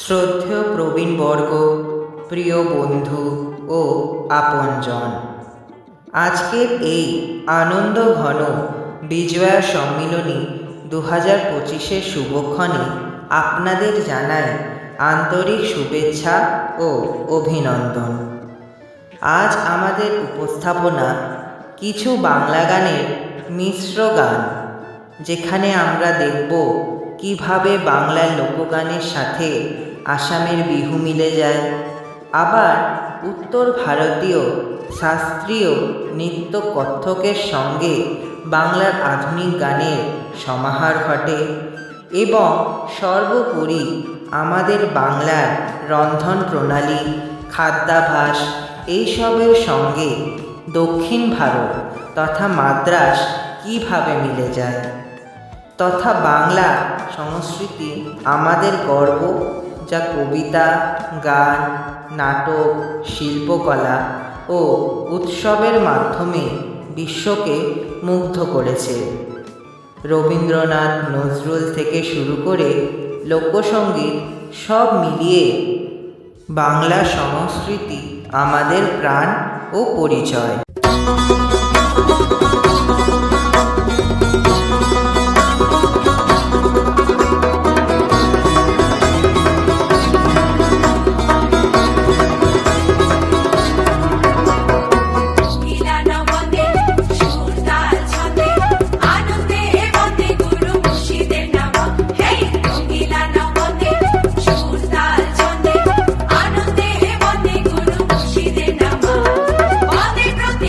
শ্রদ্ধেয় প্রবীণবর্গ, প্রিয় বন্ধু ও আপনজন, আজকের এই আনন্দ ঘন বিজয়া সম্মিলনী 2025-এর শুভক্ষণে আপনাদের জানাই আন্তরিক শুভেচ্ছা ও অভিনন্দন। আজ আমাদের উপস্থাপনা কিছু বাংলা গানের মিশ্র গান, যেখানে আমরা দেখব কিভাবে বাংলার লোকগানের সাথে আসামের বিহু মিলে যায়, আবার উত্তর ভারতীয় শাস্ত্রীয় নৃত্য কত্থকের সঙ্গে বাংলার আধুনিক গানের সমাহার ঘটে, এবং সর্বোপরি আমাদের বাংলার রন্ধন প্রণালী, খাদ্যাভ্যাস এইসবের সঙ্গে দক্ষিণ ভারত তথা মাদ্রাস কীভাবে মিলে যায়, তথা বাংলা সংস্কৃতি আমাদের গর্ব, যা কবিতা, গান, নাটক, শিল্পকলা ও উৎসবের মাধ্যমে বিশ্বকে মুগ্ধ করেছে। রবীন্দ্রনাথ, নজরুল থেকে শুরু করে লোকসঙ্গীত সব মিলিয়ে বাংলা সংস্কৃতি আমাদের প্রাণ ও পরিচয়। প্রতি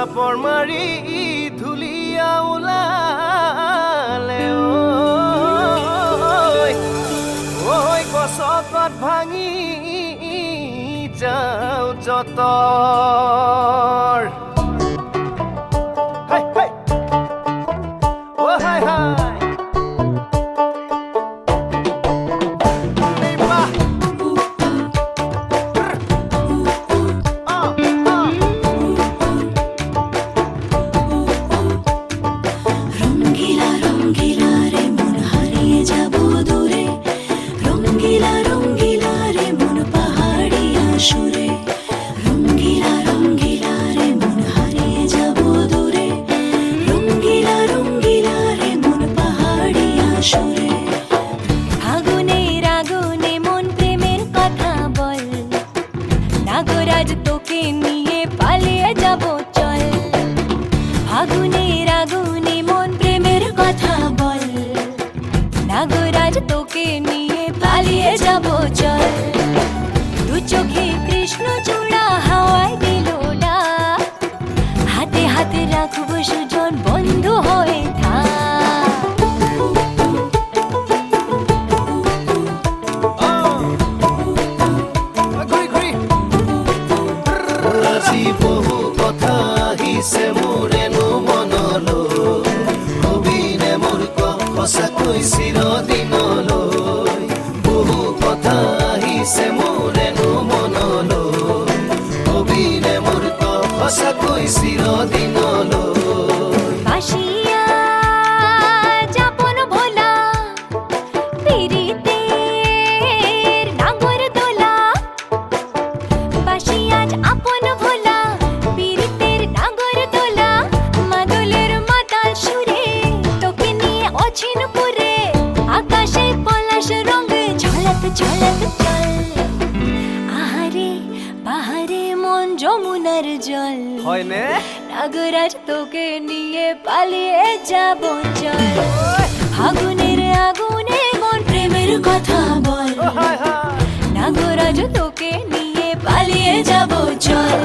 চাপৰ মাৰি ধুলিয়া ওলালে ঐ গছকত ভাঙি যাওঁ যতৰ নাগরাজ তোকে নিয়ে পালিয়ে যাব চল আগুনের আগুনে মন প্রেমের কথা বল নাগরাজ তোকে নিয়ে পালিয়ে যাব চল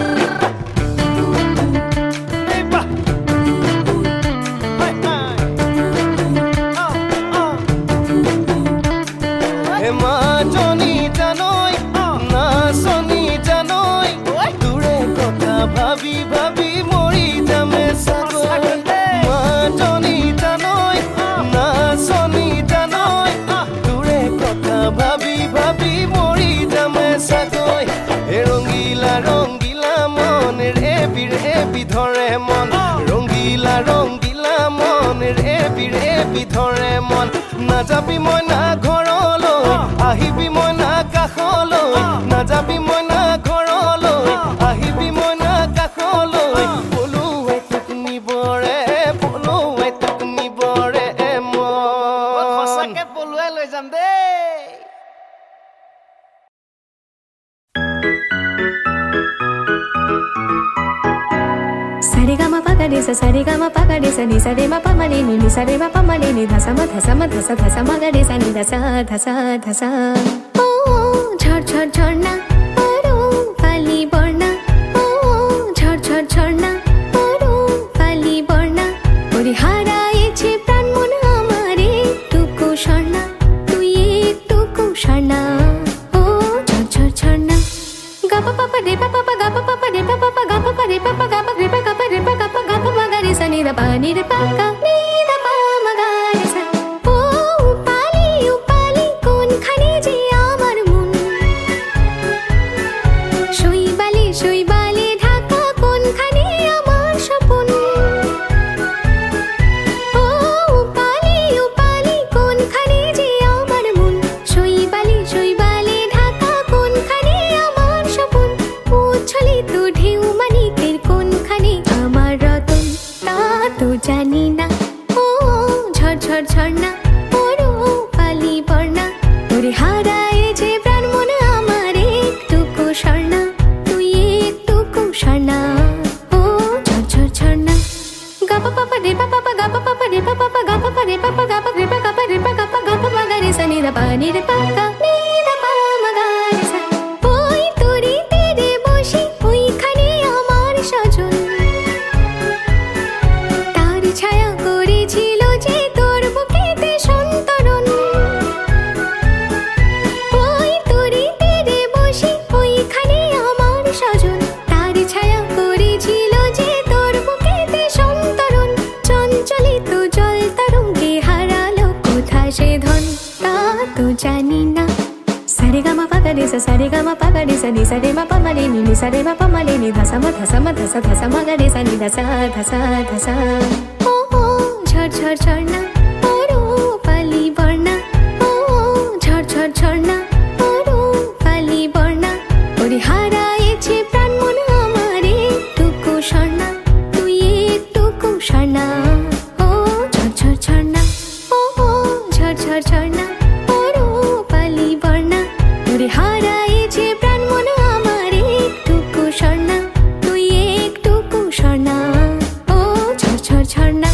ভাবি ভাবি মৰি যামে সাগৰ মাজনী জানৈ না শনি জানৈ তোৰে কথা ভাবি ভাবি মৰি যামে সাগৰ হে ৰঙিলা ৰঙিলা মন ৰে বিধৰে মন ৰঙিলা ৰঙিলা মন ৰে বিধৰে মন নাযাবি মই না ঘৰলৈ আহিবি মই না কাষলৈ নাযাবি মই না ঘৰলৈ আহিবি মই Sarigama pagade sa ni sarema pamani ni sarema pamani ni dhasama dhasama dhasa dhasama gade sa ni dhasa dhasa dhasa oh chhar chhar chharna aro pali borna oh chhar chhar chharna aro pali borna ori harayeche pran mon amare tuku sharna tui ektuku sharna oh chhar chhar chharna ga pa pa de pa pa ga pa pa de pa pa ga pa de pa pa ga pa de pa ga pa de pa ga pa ga pa ga re sa ni da pa ni da pa ga ni da pa ma ga re sa oh upali kon khane je amar mon shoi bali Dhaka kon khane amar Swapan oh upali kon khane je amar mon shoi bali Dhaka kon khane amar Swapan উছলি তো ঢেউ মানিকের কোন খানে আমার রতন তা তো জানি না ও ঝড় ঝড় ঝর্ণা ওরো পালি বর্ণা ওরে হারায় যে প্রাণ মন আমার একটুকু স্বর্ণা তুই একটুকু স্বর্ণা ও ঝড় ঝড় ঝর্ণা গা পা পা রে পা পা গা পা রে পা পা গা পা রে পা গা পা রে পা রে পা গা রে সা নি রা পা নি রে পা গা নি রা পা মা গা রে সা ওই তোরি তেরে বসে ওইখানে আমার সাজন sa sa re ga ma pa ga re sa ni sa re ma pa ma re ni sa re ma pa ma re ni dha sa ma dha sa ma dha sa ma ga re sa ni dha sa ও ঝড় ঝড় ঝর্ণা পরো পালি বর্ণা ও ঝড় ঝড় ঝর্ণা পরো পালি বর্ণা ওরে হারায়েছে প্রাণ মন আমারে টুকু স্বর্ণা তুই একটুকু স্বর্ণা ও ঝড় ঝড় ঝর্ণা ও ঝড় ঝড় ঝর্ণা পরো পালি বর্ণা ওরে হারায়েছে প্রাণ মন আমারে টুকু স্বর্ণা তুই একটুকু স্বর্ণা ও ঝড় ঝড় ঝর্ণা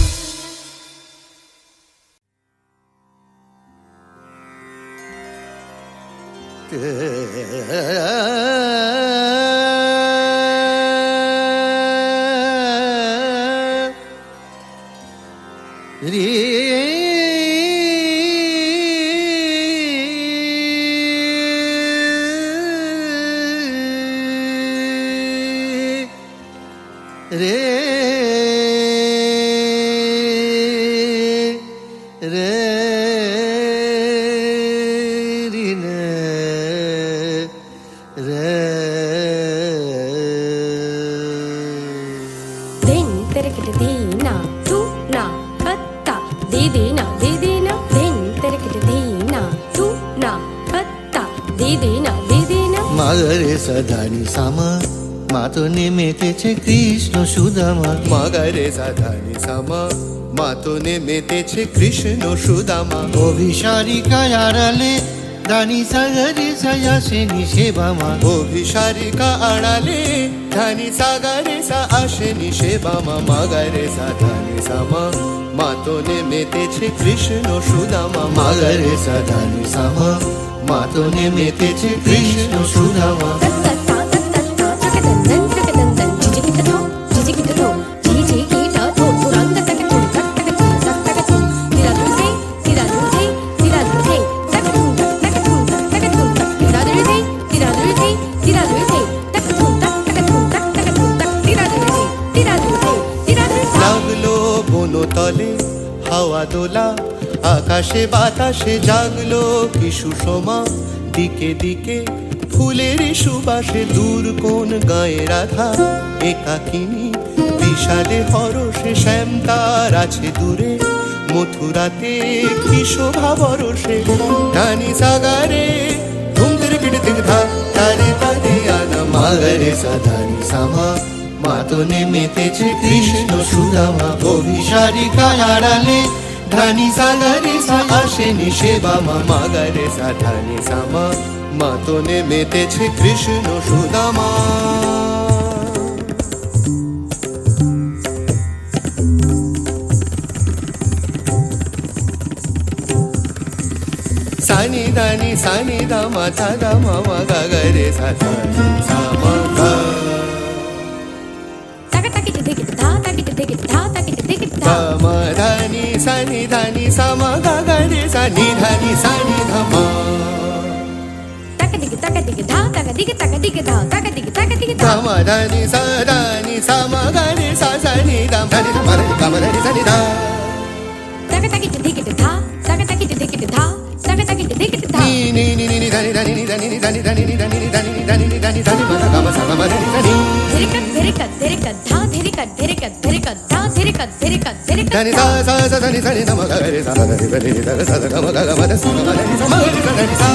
दिन तिरकट दीना तू ना पत्ता दे देना दिन तिरकट दीना तू ना पत्ता दे देना মাগারে সাধানি সামা মা তো নেমেতেছে কৃষ্ণ সুদামা মাগারে সাধানি সামা মা তো নেমেতেছে কৃষ্ণ সুদামা অভিসারিকায় আড়ালে দানি সাগরে সায়াসেনি সেবামা অভিসারিকা আড়ালে ধানি সাগরে সা আসেনি সেবামা মাগারে সাধানি সামা মা তো নেমেতেছে কৃষ্ণ সুদামা মাগারে সাধানি সামা মা তো নেমেতেছে কৃষ্ণ সুদামা লাগলো বনতলে হাওয়া দোলা আকাশে বাতাসে জাগলো কি সুষমা দিকে দিকে ফুলের সুবাসে দূর কোন গায়ে রাধা একাকিনী বিশালে হরষে শ্যাম তার আছে দূরে মথুরাতে কি শোভা বরষে ধানি সাগারে ধুম তিরকিট তিরধা তারে তারে আনা মাগারে সাধানি সামা মা তো নেমেতেছে কৃষ্ণ সুদামা অভিসারিকায় আড়ালে ধানি সাগরে সায়াসেনি সেবামা মাগারে সাধানি সামা মা তো নেমেতেছে কৃষ্ণ সুদামা সানি দানি সানি দামা দাদা মামা গাগারে সাধানি সামা গা দামা ধানি সানি ধানি সামা গাগারে সানি ধানি সানি ধামা দামা ধানি সা ধানি সামা গারে সা সানি দাম ধানি ধামা ধানি গামা ধানি সানি ধা নি নি নি নি ধানি ধানি নি ধানি নি ধানি ধানি নি ধানি নি ধানি নি ধানি নি ধানি ধানি মা গামা সা গামা ধানি ধানি ধানি সা সা সা ধানি সানি ধামা গারে সা ধানি ধানি নি ধানি সা গামা গামা ধানি সা গামা ধানি সা মা ধানি সা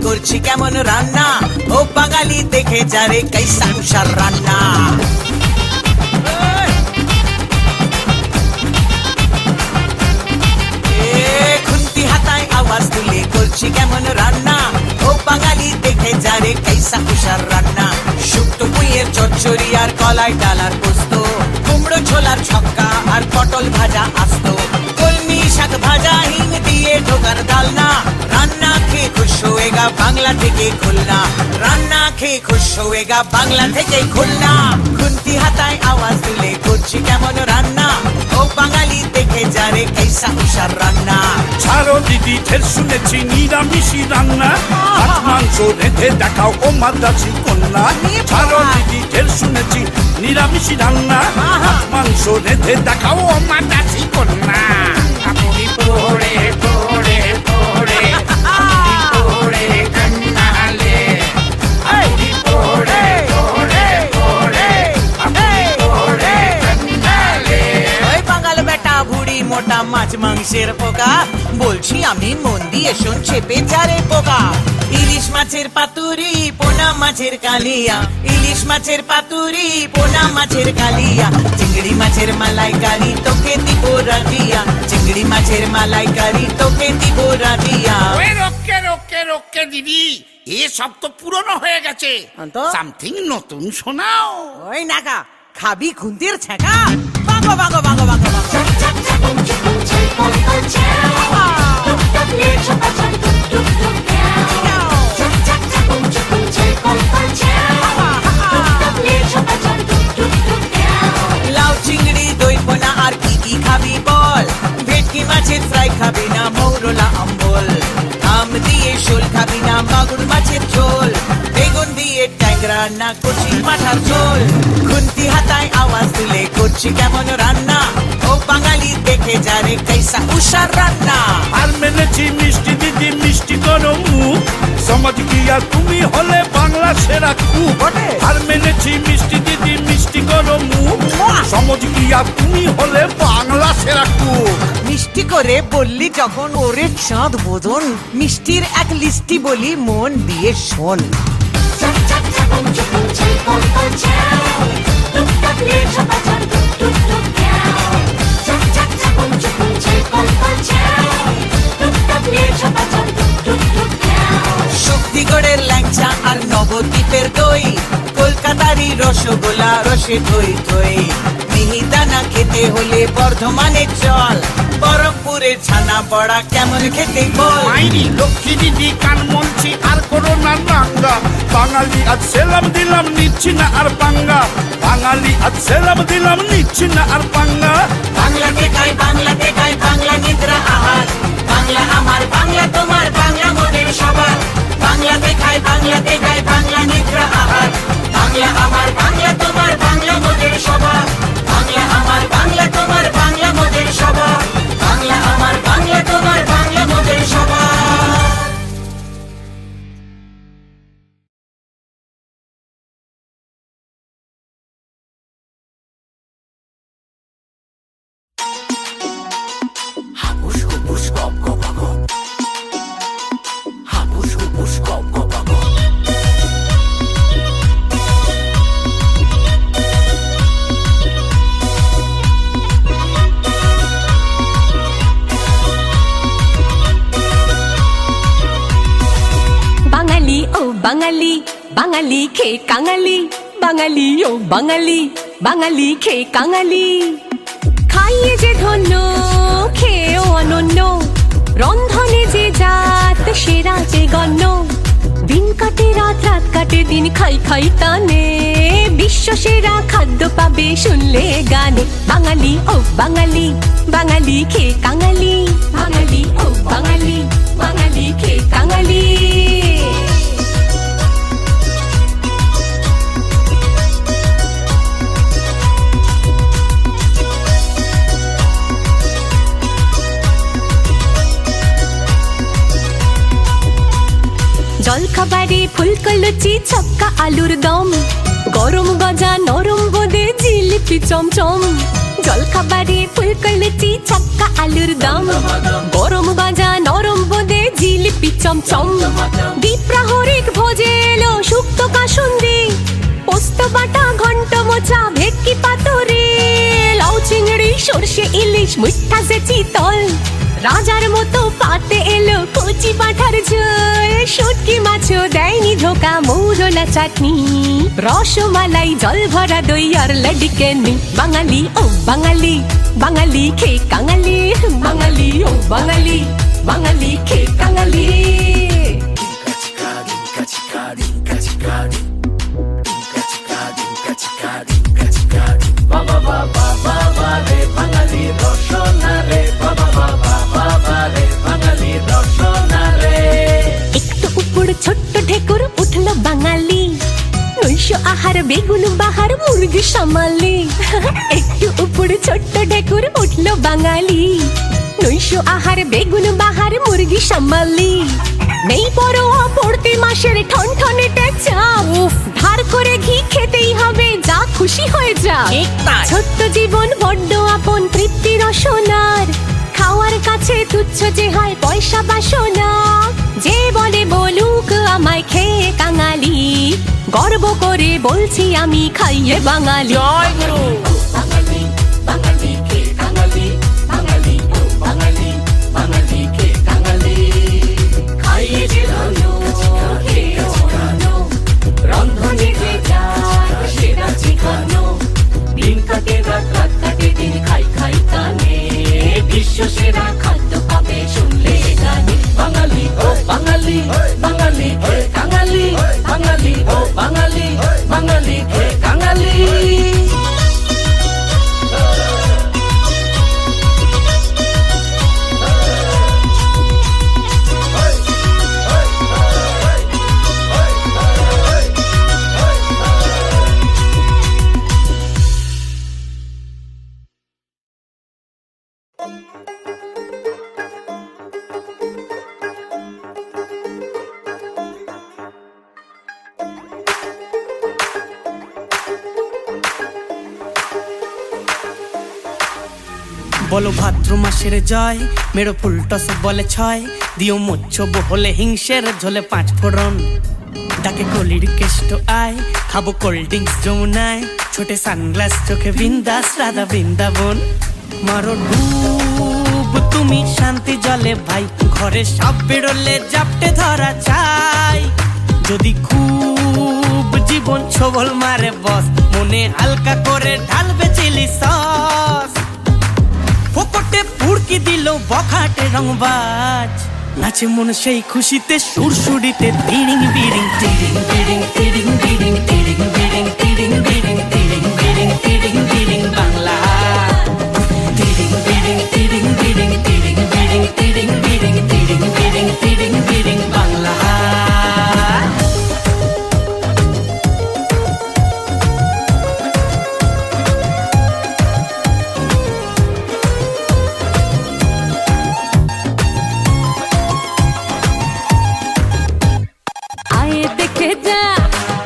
করছি কেমন রান্না ও বাঙালি দেখে যারে কাইসা কুষার রান্না খুন্তি হাতায় আওয়াজ তুলে করছি কেমন রান্না ও বাঙালি দেখে যারে কাইসা কুষার রান্না শুক্তো পুঁইয়ের চচ্চড়ি আর কলাই ডালার পোস্ত কুমড়ো ছোলার ছক্কা আর পটল ভাজা আস্ত, কলমি শাক ভাজা হিং দিয়ে ঢোকার ডালনা। রান্না খেয়ে খুশ হয়েগা বাংলা থেকে খুলনা, রান্না খেয়ে খুশ হয়েগা বাংলা থেকে খুলনা। খুন্তি হাতায় আওয়াজ তুলে করছি কেমন রান্না, ও বাঙালি দেখে যারে কেসা উষার রান্না। ছাড়ো দিদি ঢের শুনেছি নিরামিষি রান্না, মাছ মাংস রেঁধে দেখাও ও মাদ্রাসি কন্যা। ছাড়ো দিদি ঢের শুনেছি নিরামিষি রান্না, মাছ মাংস রেঁধে দেখাও ও মাদ্রাসি কন্যা। আপনি পড়ে পড়ে পড়ে পড়ে কন্যালে, আপনি পড়ে পড়ে পড়ে আপনি পড়ে কন্যালে। ওই বাঙাল বেটা ভুড়ি মোটা মাছ মাংসের পোকা, বলছি আমি মন দিয়ে শোন চেপে যারে পোকা। ইলিশ মাছের পাতুরি পোনা মাছের কালিয়া, ইলিশ মাছের পাতুরি পোনা মাছের কালিয়া। চিংড়ি মাছের মালাইকারি তোকে দিব রাধিয়া, চিংড়ি মাছের মালাইকারি তোকে দিব রাধিয়া। ওই রোকে রোকে রোকে দিদি, এসব তো পুরনো হয়ে গেছে, তো? সামথিং নতুন শোনাও। ওই নাকা খাবি খুন্তির ছেঁকা, বাঙ্গো বাঙ্গো বাঙ্গো বাঙ্গো বাঙ্গো। লাউ চিংড়ি দই পোনা আর কি কি খাবি বল, ভেটকি মাছের ফ্রাই খাবি না মৌরলা অম্বল, আম দিয়ে শোল খাবি না মাগুর মাছের ঝোল, বেগুন দিয়ে ট্যাংরা না কচি পাঠার ঝোল। খুন্তি হাতায় আওয়াজ তুলে করছি কেমন রান্না, ও বাঙালি দেখে যারে কেসা উষার রান্না। আর মেনেছি মিষ্টি দিদি মিষ্টি করো মুখ, সমাজ গিয়া তুমি হলে বাংলা সেরা কুক। বটে। আর মেনেছি মিষ্টি দিদি মিষ্টি করো মুখ, সমাজ গিয়া তুমি হলে বাংলা সেরা কুক। মিষ্টি করে বললি যখন ওরে চাঁদ বোধন, মিষ্টির এক লিস্টি বলি মন দিয়ে শোন। শক্তিগড়ের ল্যাংচা আর নবদ্বীপের দই, কলকাতারই রসগোল্লা রসে ধই ধই। মিহিদানা খেতে হলে বর্ধমানের চল, বরফপুরের ছানা বড়া কেমন খেতে বল। মাইরি লক্ষ্মী দিদি কান মনছি আর করোনা রাঙ্গা, বাঙালি আজ সেলাম দিলাম নিচ্ছি না আর পাঙ্গা, বাঙালি আজ সেলাম দিলাম নিচ্ছি না আর পাঙ্গা। বাংলাতে খাই বাংলাতে খাই বাংলা নিদ্রা আহার, বাংলা আমার বাংলা তোমার বাংলা মোদের সবার। বাংলাতে খাই বাংলাতে খাই বাংলা নিদ্রা আহার, বাংলা আমার বাংলা তোমার বাংলা মোদের সবার। বাংলা আমার বাংলা তোমার বাংলা মোদের সবার, বাংলা আমার বাংলা তোমার বাংলা মোদের সবার। হাপুস হুপুস গপ গপ গপ, হাপুস হুপুস গপ গপ গপ। বাঙালি ও বাঙালি, বাঙালি খেয়ে কাঙালি, বাঙালি ও বাঙালি, বাঙালি খেয়ে কাঙালি। খাইয়ে যে ধন্য, খেয়েও অনন্য, রন্ধনে যে জাত সেরা যে গণ্য। দিন কাটে রাত, রাত কাটে দিন, খাই খাই টানে, বিশ্ব সেরা খাদ্য পাবে শুনলে গানে। বাঙালি ও বাঙালি, বাঙালি খেয়ে কাঙালি, বাঙালি ও বাঙালি, বাঙালি খেয়ে কাঙালি। জলখাবারে ফুলকো লুচি ছক্কা আলুর দম, গরম গজা নরম বোঁদে জিলিপি চমচম। জলখাবারে ফুলকো লুচি ছক্কা আলুর দম, গরম গজা নরম বোঁদে জিলিপি চমচম। দ্বীপ্রাহরিক ভোজে এলো শুক্তো কাসুন্দি, পোস্ত বাটা ঘন্ট মোচা ভেটকি পাতুরি। লাউ চিংড়ি সর্ষে ইলিশ মিঠা যে চিতল, রাজার মতো পাতে এলো কচি পাঠার ঝোল, শুটকি মাছও দেয়নি ধোকা, মৌরলা চাটনি, রসমালাই, জল ভরা দই আর লডিকেনি। বাঙালি ও বাঙালি, বাঙালি খে কাঙালি, বাঙালি ও বাঙালি, বাঙালি খে কাঙালি। একটু উপর ছোট্ট ঠেকুর উঠলো বাঙালি, নৈশ আহার বেগুন বাহার মুরগি সামালি। একটু উপর ছোট্ট ঠেকুর উঠলো বাঙালি, নৈশ আহার বেগুন বাহার মুরগি সামালি। নেই পরোয়া পড়তে মাসের ঠনঠনে চাপ, উফ ধার করে ঘি খেতেই হবে, যা খুশি হয়ে যা। ছোট্ট জীবন বড্ড আপন, তৃপ্তি রসনার, খাওয়ার কাছে তুচ্ছ যে হয় পয়সা বাসনা। যে বলে বলুক আমায় খেয়ে কাঙালি, গর্ব করে বলছি আমি খাইয়ে বাঙালি। বাঙালি, বাঙালি খে কাঙালি, বাঙালি ও বাঙালি, বাঙালি খে কাঙালি। খাইয়ে যে ধন্য, খেয়ে ধন্য, রন্ধনে যে যায় সেরা চিকানো। দিন কাটে রাত, রাত কাটে দিন, খাই খাই কানে, বিশ্ব সেরা খাদ্য পাবে শুনলে গানে। বাঙালি ও বাঙালি, বাঙালি খে কাঙালি, বাঙালি ও বাঙালি, বাঙালি খে কাঙালি। বলো ভাদ্র মাসের জয়, মেরো ফুলটস বলে ছয়, দিও মোচ্ছব হলে হিংসের ঝোলে পাঁচ ফোড়ন। ডাকে কলির কেষ্ট আয়, খাবো কোল্ড ড্রিঙ্কস যমুনায়, ছোটে সানগ্লাস চোখে বিন্দাস রাধা বৃন্দাবন। মারো ডুব তুমি শান্তি জলে ভাই, ঘরে সব বেরোলে জাপটে ধরা চাই। যদি খুব জীবন ছবল মারে বস, মনে হালকা করে ঢালবে চিলি সস। ফোকটে পুড়কি দিল বখাটে রংবাজ, নাচে মন সেই খুশিতে সুরসুরিতে তিরিং বিরিং তিরিং বিরিং তিরিং বিরিং তিরিং বিরিং তিরিং বিরিং তিরিং বিরিং তিরিং বিরিং বাংলা। তিরিং বিরিং তিরিং বিরিং তিরিং বিরিং তিরিং বিরিং তিরিং বিরিং তিরিং বিরিং বাংলা।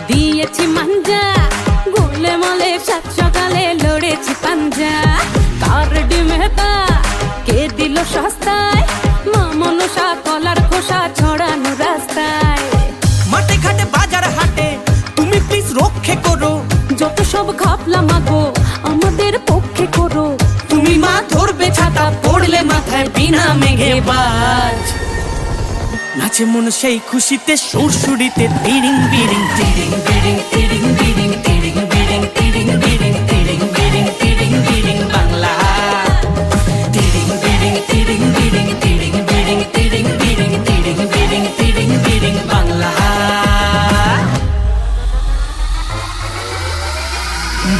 দিয়েছি মাঞ্জা, গোলে মলে সাত সকালে লড়েছি পাঞ্জা। কার ডিমেতা কে দিল সস্তায়, মা মনসা কলার খোসা ছড়ানো রাস্তায়। মাঠে ঘাটে বাজার হাটে তুমি প্লিজ রক্ষে করো, যত সব খাপলা মাগো আমাদের পক্ষে করো। তুমি মা ধরবে ছাতা, পড়লে মাথায় বিনা মেঘে বাজ। নাচে মন সেই খুশিতে সুরসুরিতে তিরিং বিরিং তিরিং বিরিং তিরিং বিরিং তিরিং বিরিং তিরিং বিরিং তিরিং বিরিং তিরিং বিরিং বাংলা। তিরিং বিরিং তিরিং বিরিং তিরিং বিরিং তিরিং বিরিং তিরিং বিরিং তিরিং বিরিং বাংলা।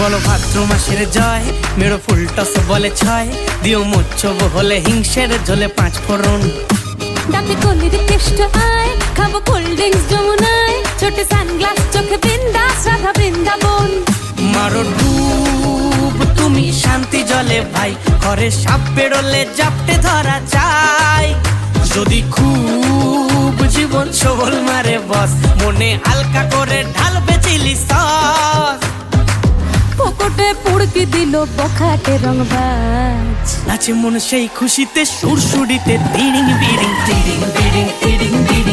বলো ভাদ্র মাসের জয়, মেরো ফুলটস বলে ছয়, দিও মোচ্ছব হলে হিংসের ঝোলে পাঁচ ফোড়ন। ডাকে কলির কেষ্ট আয়, খাবো কোল্ড ড্রিঙ্কস যমুনায়, ছোটে সানগ্লাস চোখে বিন্দাস রাধা বৃন্দাবন। মারো ডুব তুমি শান্তি জলে ভাই, ঘরে সাপ বেরোলে জাপটে ধরা চাই। যদি খুব জীবন সবল মারে বস, মনে হালকা করে ঢালবে চিলি সস। ফোকটে পুড়কি দিল বখাটে রংবাজ, নাচে মন সেই খুশিতে সুরসুরিতে তিরিং বিরিং তিরিং বিরিং তিরিং বিরিং